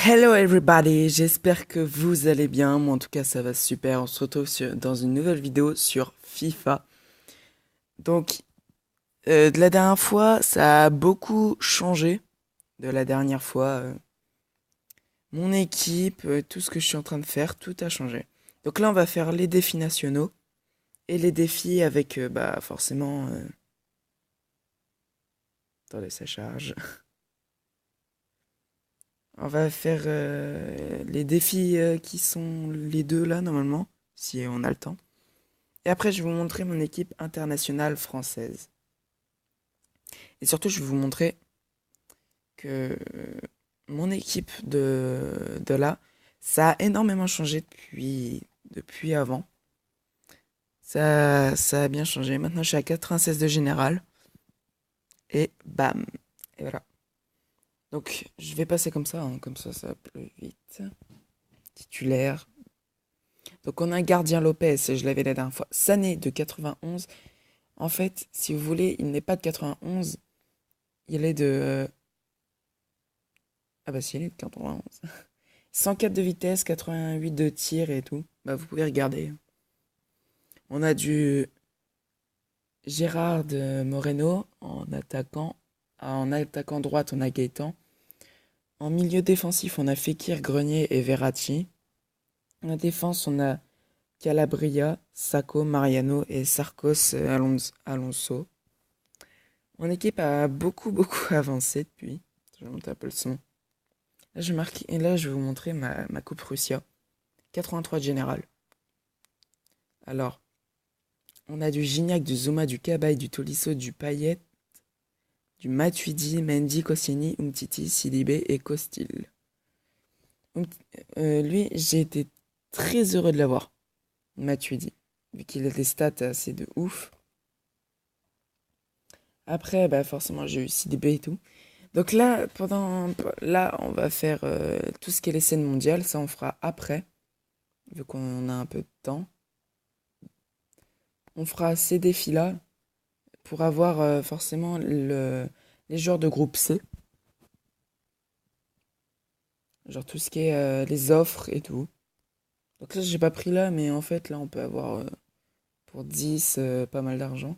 Hello everybody, j'espère que vous allez bien. Moi en tout cas ça va super. On se retrouve dans une nouvelle vidéo sur FIFA. Donc de la dernière fois ça a beaucoup changé. De la dernière fois, mon équipe, tout ce que je suis en train de faire, tout a changé. Donc là on va faire les défis nationaux et les défis avec forcément... Attendez ça charge. On va faire les défis qui sont les deux là normalement, si on a le temps. Et après, je vais vous montrer mon équipe internationale française. Et surtout, je vais vous montrer que mon équipe de là, ça a énormément changé depuis avant. Ça a bien changé. Maintenant, je suis à 96 de général. Et bam. Et voilà. Donc, je vais passer comme ça, hein, comme ça va plus vite. Titulaire. Donc, on a un gardien Lopez, je l'avais la dernière fois. Sané de 91. En fait, si vous voulez, il n'est pas de 91. Il est de Ah bah si, il est de 91. 104 de vitesse, 88 de tir et tout. Bah vous pouvez regarder. On a du Gérard Moreno en attaquant. En attaquant droite, on a Gaëtan. En milieu défensif, on a Fekir, Grenier et Verratti. En défense, on a Calabria, Sacco, Mariano et Sarcos Alonso. Mon équipe a beaucoup avancé depuis. Je vais monter un peu le son. Là, je vais vous montrer ma coupe Russia. 83 de général. Alors, on a du Gignac, du Zuma, du Cabaye, du Tolisso, du Payet, du Matuidi, Mendy, Koscielny, Umtiti, Sidibé et Costil. Lui, j'ai été très heureux de l'avoir, Matuidi, vu qu'il a des stats assez de ouf. Après, bah forcément, j'ai eu Sidibé et tout. Donc là, on va faire tout ce qui est les scènes mondiales. Ça, on fera après, vu qu'on a un peu de temps. On fera ces défis-là pour avoir forcément les joueurs de groupe C. Genre tout ce qui est les offres et tout. Donc ça, j'ai pas pris là, mais en fait, là, on peut avoir pour 10 pas mal d'argent.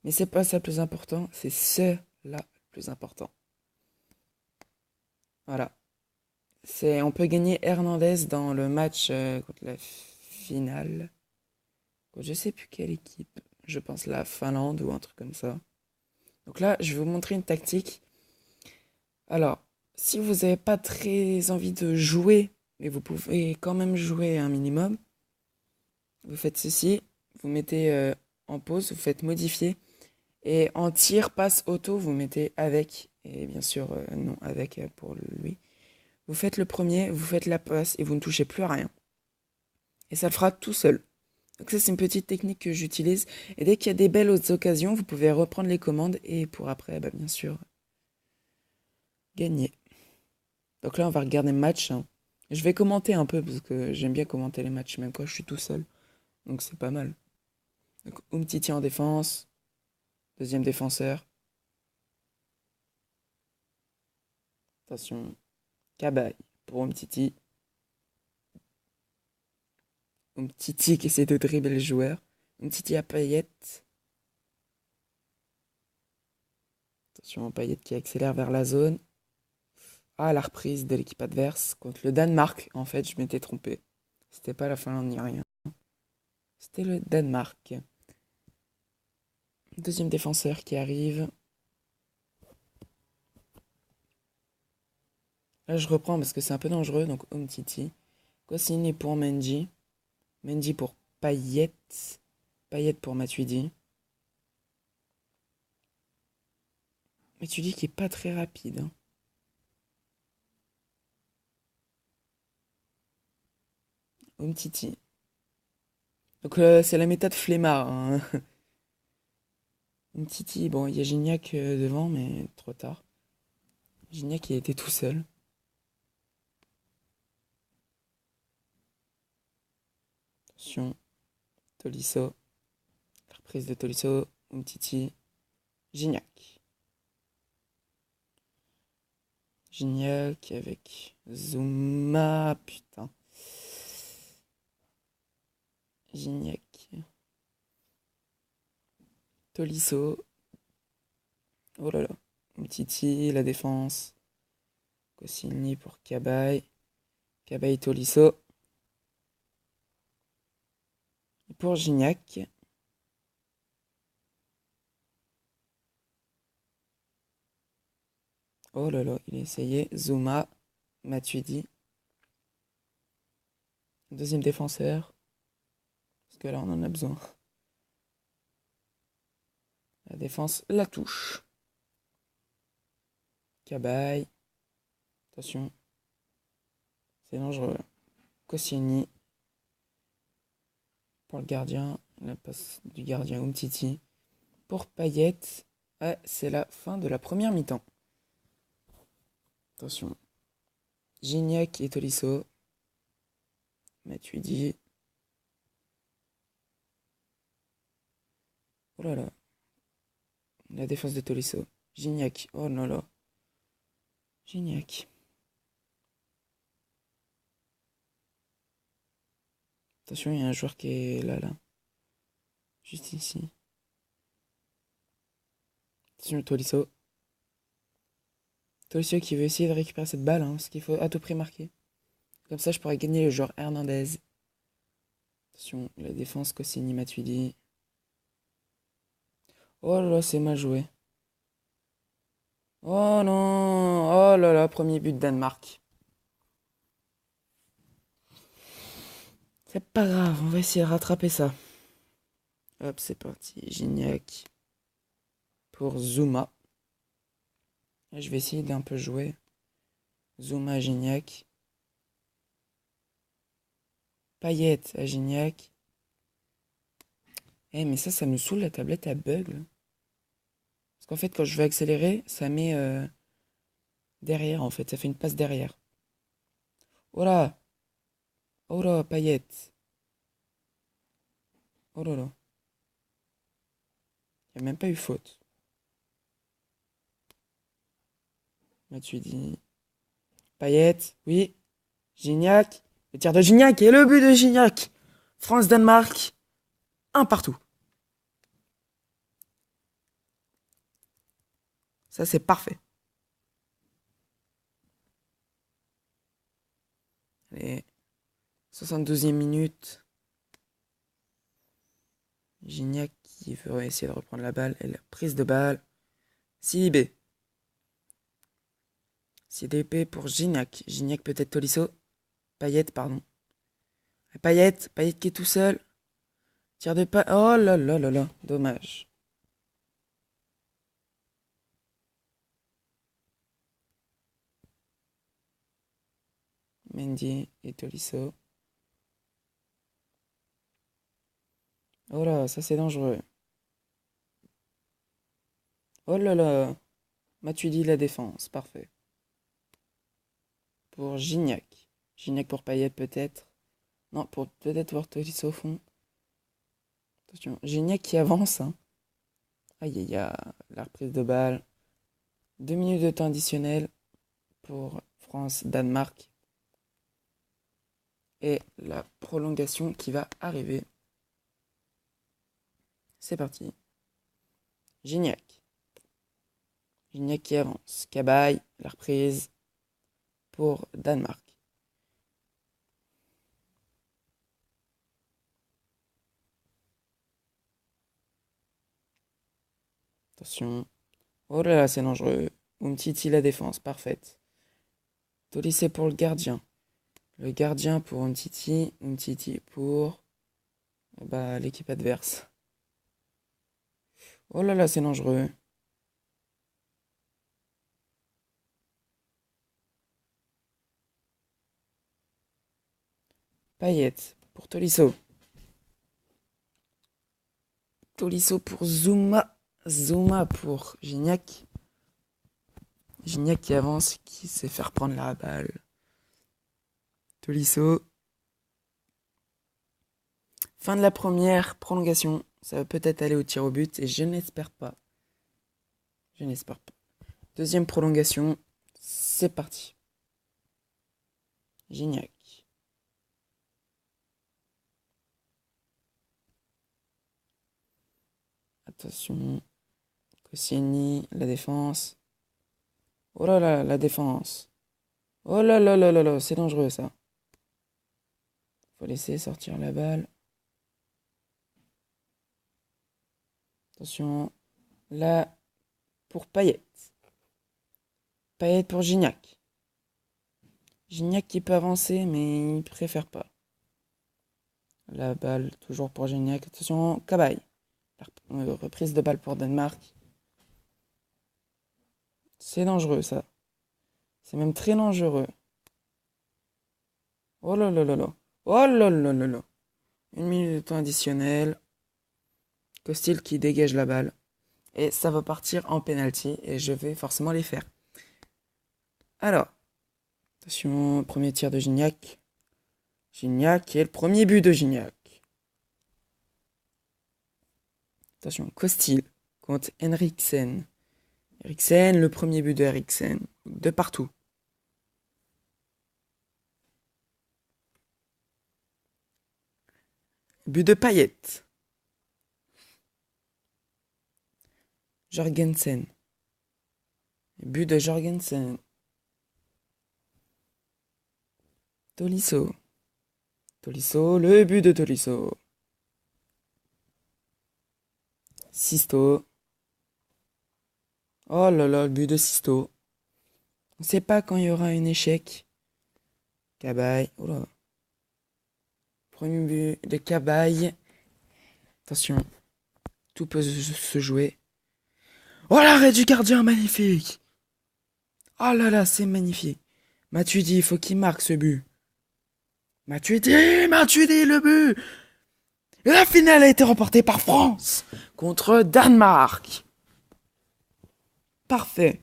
Mais c'est pas ça le plus important, c'est ce là le plus important. Voilà. On peut gagner Hernandez dans le match contre la finale. Je sais plus quelle équipe. Je pense la Finlande ou un truc comme ça. Donc là, je vais vous montrer une tactique. Alors, si vous n'avez pas très envie de jouer, mais vous pouvez quand même jouer un minimum, vous faites ceci, vous mettez en pause, vous faites modifier, et en tir, passe auto, vous mettez avec, et bien sûr non avec pour lui. Vous faites le premier, vous faites la passe, et vous ne touchez plus à rien. Et ça le fera tout seul. Donc ça, c'est une petite technique que j'utilise, et dès qu'il y a des belles autres occasions, vous pouvez reprendre les commandes, et pour après, bah, bien sûr, gagner. Donc là, on va regarder le match, hein. Je vais commenter un peu, parce que j'aime bien commenter les matchs, même quand je suis tout seul. Donc c'est pas mal. Donc Umtiti en défense, deuxième défenseur. Attention, Cabaye pour Umtiti. Umtiti qui essaie de dribbler le joueur. Umtiti à Payet. Attention, Payet qui accélère vers la zone. Ah, la reprise de l'équipe adverse contre le Danemark. En fait, je m'étais trompé. C'était pas la Finlande ni rien. C'était le Danemark. Deuxième défenseur qui arrive. Là, je reprends parce que c'est un peu dangereux. Donc, Umtiti. Koscielny pour Mendy. Mendy pour Payet. Payet pour Matuidi. Matuidi qui est pas très rapide, hein. Umtiti. Donc c'est la méthode flemmard, hein. Umtiti, bon, il y a Gignac devant, mais trop tard. Gignac, il était tout seul. Attention, Tolisso. La reprise de Tolisso. Umtiti. Gignac. Gignac avec Zouma. Putain. Gignac. Tolisso. Oh là là. Umtiti, la défense. Koscielny pour Cabaye. Cabaye Tolisso. Et pour Gignac. Oh là là, il a essayé. Zouma. Matuidi. Deuxième défenseur. Parce que là, on en a besoin. La défense la touche. Cabaye. Attention. C'est dangereux. Koscielny. Pour le gardien. La passe du gardien Umtiti. Pour Payet. Ouais, c'est la fin de la première mi-temps. Attention. Gignac et Tolisso. Matuidi. Oh là là. La défense de Tolisso. Gignac. Oh là là. Gignac. Attention, il y a un joueur qui est là. Juste ici. Attention, Tolisso. Tolisso qui veut essayer de récupérer cette balle, parce qu'il faut à tout prix marquer. Comme ça, je pourrais gagner le joueur Hernandez. Attention, la défense, Koscielny, Matuidi. Oh là là, c'est mal joué. Oh non. Oh là là, premier but de Danemark. C'est pas grave, on va essayer de rattraper ça. Hop, c'est parti. Gignac pour Zouma. Et je vais essayer d'un peu jouer. Zouma, Gignac. Payet à Gignac. Eh, mais ça me saoule, la tablette, elle bug. Là. Parce qu'en fait, quand je vais accélérer, ça met derrière, en fait. Ça fait une passe derrière. Oh là. Oh là, Payet. Oh là là. Il n'y a même pas eu faute. Matuidi. Payet, oui. Gignac. Le tir de Gignac et le but de Gignac. France-Danemark. Un partout. Ça, c'est parfait. Allez. 72e minute. Gignac qui veut essayer de reprendre la balle. Et la prise de balle. CIB. CDP pour Gignac. Gignac peut-être Tolisso. Payet, pardon. Payet qui est tout seul. Tir de pas. Oh là là là là. Dommage. Mendy et Tolisso. Oh là, ça c'est dangereux. Oh là là. Matuidi la défense. Parfait. Pour Gignac. Gignac pour Payet peut-être. Non, pour peut-être voir Tolisso au fond. Attention. Gignac qui avance. Hein. Aïe aïe aïe. La reprise de balle. 2 minutes de temps additionnel pour France-Danemark. Et la prolongation qui va arriver. C'est parti. Gignac. Gignac qui avance. Cabaye, la reprise pour Danemark. Attention. Oh là là, c'est dangereux. Umtiti la défense, parfaite. Tolisso pour le gardien. Le gardien pour Umtiti. Umtiti pour l'équipe adverse. Oh là là, c'est dangereux. Payet pour Tolisso. Tolisso pour Zouma. Zouma pour Gignac. Gignac qui avance, qui sait faire prendre la balle. Tolisso. Fin de la première prolongation. Ça va peut-être aller au tir au but et je n'espère pas. Je n'espère pas. Deuxième prolongation. C'est parti. Gignac. Attention. Koscielny, la défense. Oh là là, la défense. Oh là là là là là, c'est dangereux ça. Faut laisser sortir la balle. Attention. Là, pour Payet. Payet pour Gignac. Gignac qui peut avancer, mais il préfère pas. La balle, toujours pour Gignac. Attention, Cabaye. Reprise de balle pour Danemark. C'est dangereux, ça. C'est même très dangereux. Oh là là là là. Oh là là là là. 1 minute de temps additionnel. Costil qui dégage la balle. Et ça va partir en penalty. Et je vais forcément les faire. Alors. Attention, premier tir de Gignac. Gignac et le premier but de Gignac. Attention, Costil contre Henriksen. Eriksen, le premier but de Eriksen. De partout. But de Payet. Jorgensen. But de Jorgensen. Tolisso. Tolisso, le but de Tolisso. Sisto. Oh là là, le but de Sisto. On ne sait pas quand il y aura un échec. Cabaye. Oh là. Premier but de Cabaye. Attention. Tout peut se jouer. Oh l'arrêt du gardien, magnifique. Oh là là, c'est magnifique. Matuidi, il faut qu'il marque ce but. Matuidi, le but. La finale a été remportée par France contre Danemark. Parfait.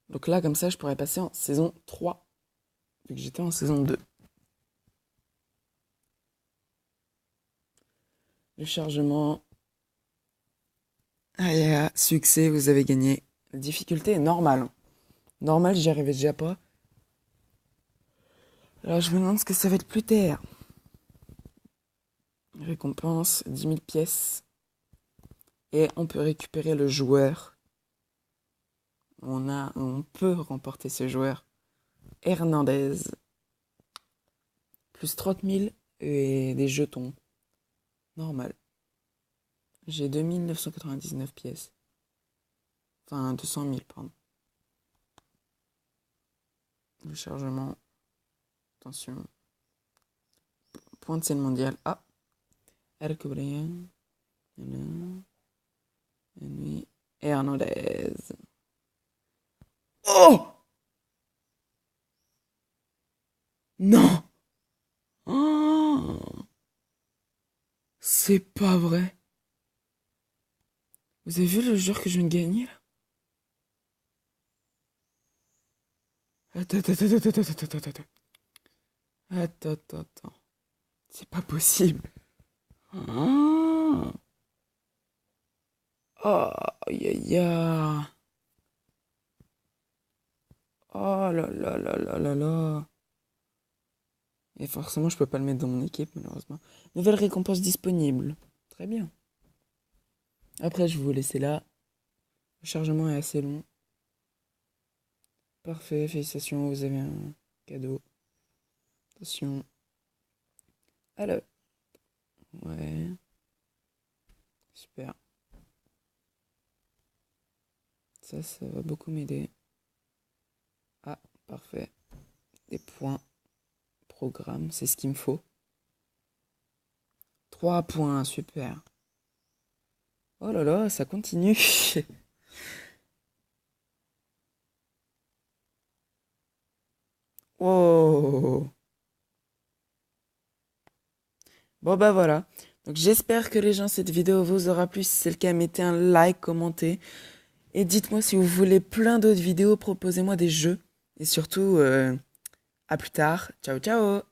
Donc là, comme ça, je pourrais passer en saison 3, vu que j'étais en saison 2. Le chargement. Ah, succès, vous avez gagné. La difficulté est normale. Normal, j'y arrivais déjà pas. Alors je me demande ce que ça va être plus tard. Récompense, 10 000 pièces. Et on peut récupérer le joueur. On peut remporter ce joueur. Hernandez. Plus 30 000 et des jetons. Normal. J'ai 2999 pièces. Enfin, 200 000, pardon. Le chargement. Attention. Point de scène mondiale. Ah. Ercobrian. Hernandez. Oh! Non! Oh! C'est pas vrai. Vous avez vu le joueur que je viens de gagner là? Attends. Attends. C'est pas possible. Oh, aïe aïe aïe. Oh là là là là là là. Et forcément, je peux pas le mettre dans mon équipe, malheureusement. Nouvelle récompense disponible. Très bien. Après, je vais vous laisser là. Le chargement est assez long. Parfait, félicitations, vous avez un cadeau. Attention. Alors. Ouais. Super. Ça va beaucoup m'aider. Ah, parfait. Des points. Programme, c'est ce qu'il me faut. 3 points, super. Oh là là, ça continue. Oh. Bon bah voilà. Donc j'espère que les gens, cette vidéo vous aura plu. Si c'est le cas, mettez un like, commentez. Et dites-moi si vous voulez plein d'autres vidéos, proposez-moi des jeux. Et surtout, à plus tard. Ciao ciao.